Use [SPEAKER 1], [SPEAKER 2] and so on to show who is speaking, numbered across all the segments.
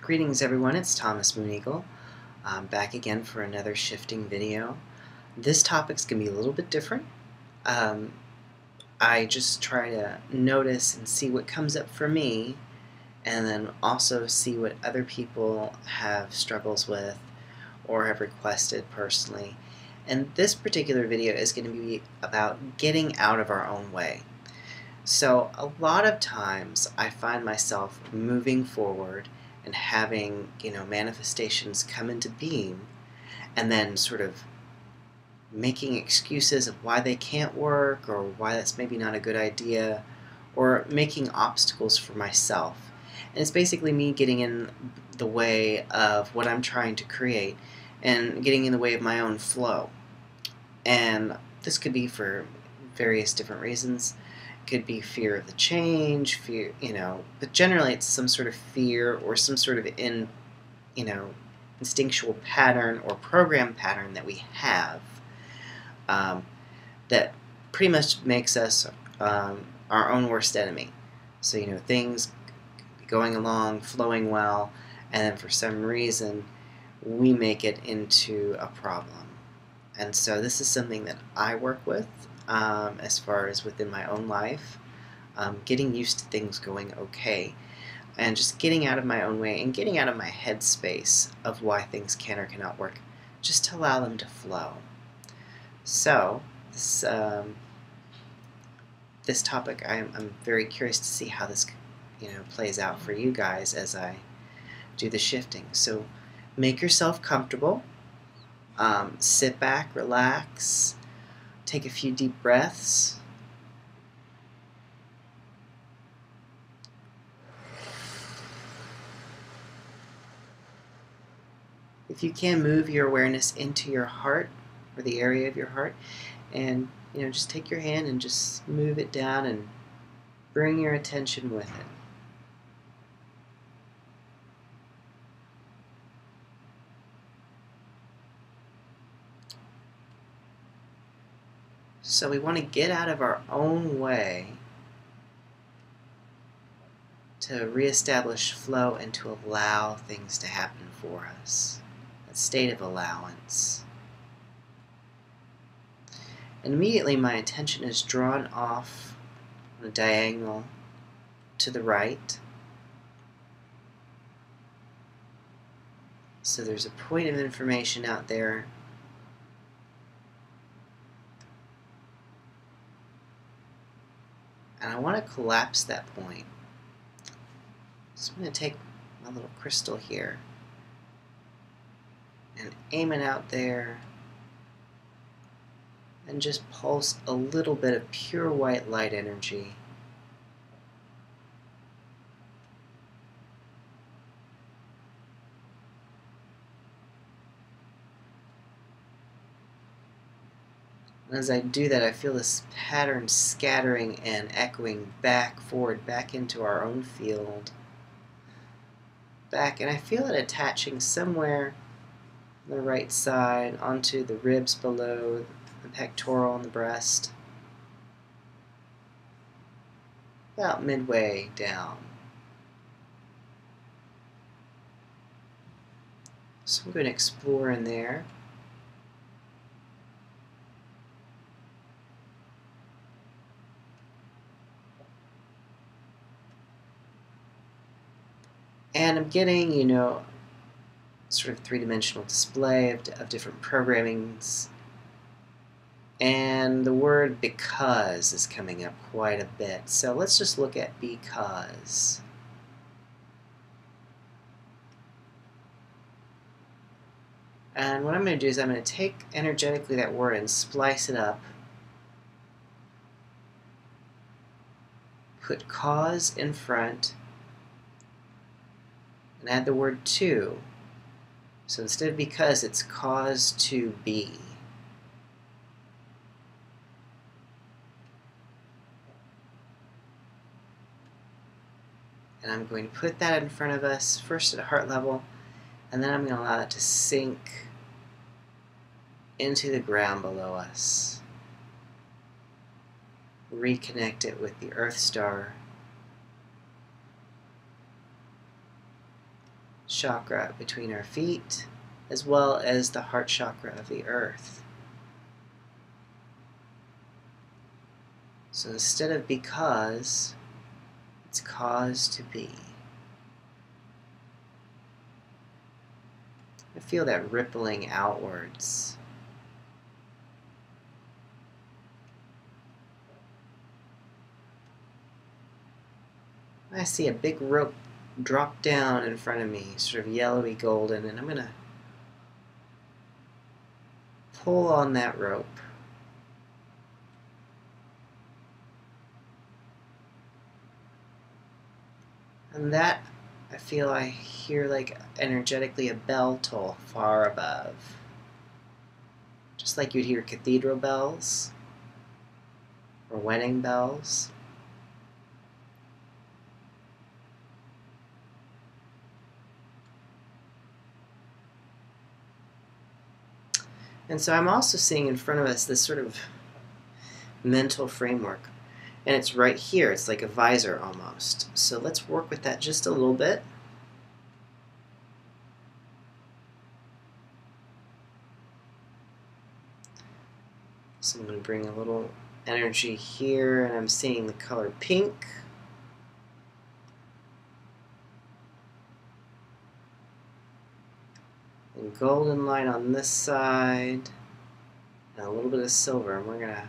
[SPEAKER 1] Greetings everyone, it's Thomas Moon Eagle. I'm back again for another shifting video. This topic's going to be a little bit different. I just try to notice and see what comes up for me, and then also see what other people have struggles with or have requested personally. And this particular video is going to be about getting out of our own way. So a lot of times I find myself moving forward and having, manifestations come into being, and then sort of making excuses of why they can't work or why that's maybe not a good idea, or making obstacles for myself. And it's basically me getting in the way of what I'm trying to create and getting in the way of my own flow. And this could be for various different reasons. Could be fear of the change, fear, but generally it's some sort of fear or some sort of instinctual pattern or program pattern that we have that pretty much makes us our own worst enemy. So, things going along, flowing well, and then for some reason we make it into a problem. And so this is something that I work with as far as within my own life, getting used to things going okay, and just getting out of my own way and getting out of my head space of why things can or cannot work, just to allow them to flow. So this topic, I'm very curious to see how this plays out for you guys as I do the shifting. So make yourself comfortable. Sit back, relax, take a few deep breaths. If you can, move your awareness into your heart, or the area of your heart, and just take your hand and just move it down and bring your attention with it. So we want to get out of our own way to reestablish flow and to allow things to happen for us. That state of allowance. And immediately my attention is drawn off on a diagonal to the right. So there's a point of information out there. And I want to collapse that point. So I'm going to take my little crystal here and aim it out there and just pulse a little bit of pure white light energy. And as I do that, I feel this pattern scattering and echoing back, forward, back into our own field. Back, and I feel it attaching somewhere on the right side onto the ribs below, the pectoral and the breast. About midway down. So I'm going to explore in there. And I'm getting, sort of three-dimensional display of different programmings. And the word because is coming up quite a bit. So let's just look at because. And what I'm going to do is I'm going to take energetically that word and splice it up. Put cause in front. And add the word to. So instead of because, it's cause to be. And I'm going to put that in front of us, first at a heart level, and then I'm going to allow it to sink into the ground below us. Reconnect it with the Earth Star. chakra between our feet, as well as the heart chakra of the earth. So instead of because, it's cause to be. I feel that rippling outwards. I see a big rope drop down in front of me, sort of yellowy golden, and I'm going to pull on that rope. And that, I feel I hear like energetically a bell toll far above. Just like you'd hear cathedral bells or wedding bells. And so I'm also seeing in front of us this sort of mental framework. And it's right here. It's like a visor almost. So let's work with that just a little bit. So I'm going to bring a little energy here, and I'm seeing the color pink. And golden light on this side, and a little bit of silver, and we're going to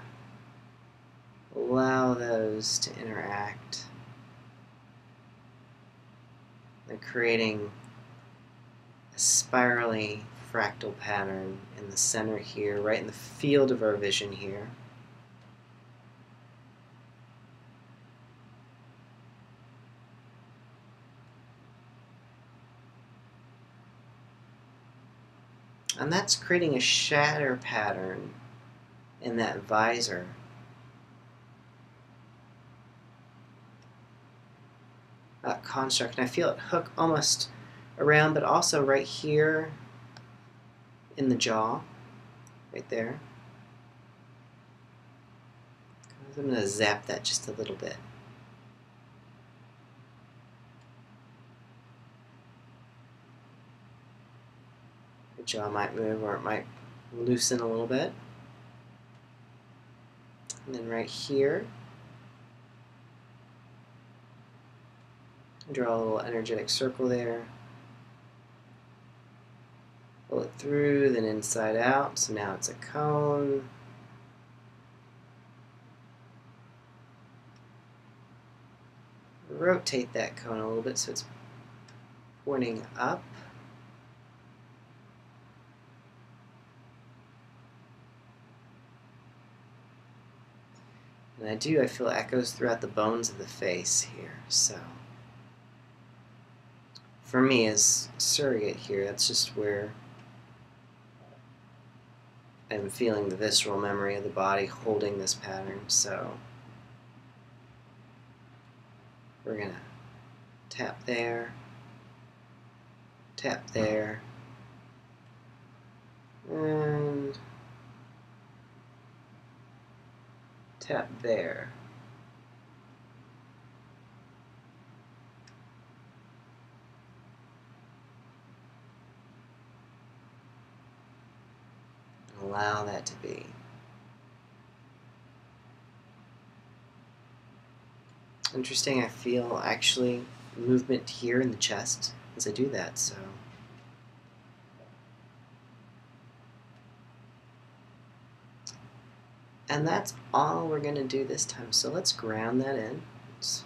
[SPEAKER 1] allow those to interact. They're creating a spirally fractal pattern in the center here, right in the field of our vision here. And that's creating a shatter pattern in that visor. Construct, and I feel it hook almost around, but also right here in the jaw, right there. I'm going to zap that just a little bit. The jaw might move, or it might loosen a little bit. And then right here, draw a little energetic circle there. Pull it through, then inside out. So now it's a cone. Rotate that cone a little bit so it's pointing up. And I feel echoes throughout the bones of the face here. So for me as surrogate here, that's just where I'm feeling the visceral memory of the body holding this pattern. So we're going to tap there, and tap there. Allow that to be. Interesting, I feel actually movement here in the chest as I do that, so. And that's all we're going to do this time, so let's ground that in. Let's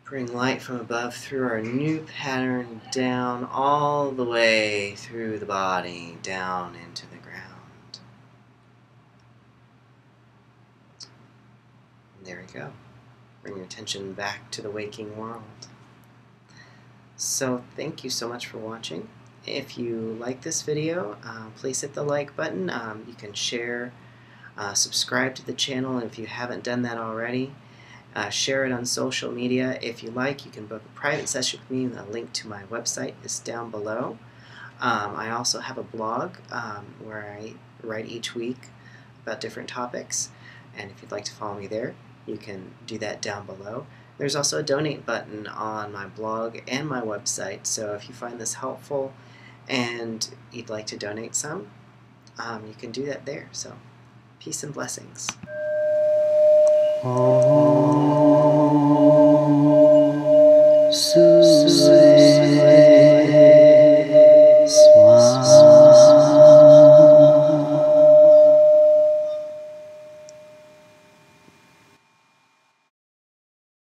[SPEAKER 1] bring light from above through our new pattern down all the way through the body, down into the ground. And there we go. Bring your attention back to the waking world. So thank you so much for watching. If you like this video, please hit the like button. You can share, subscribe to the channel if you haven't done that already. Share it on social media. If you like, you can book a private session with me. The link to my website is down below. I also have a blog where I write each week about different topics. And if you'd like to follow me there, you can do that down below. There's also a donate button on my blog and my website, so if you find this helpful and you'd like to donate some, you can do that there. So peace and blessings.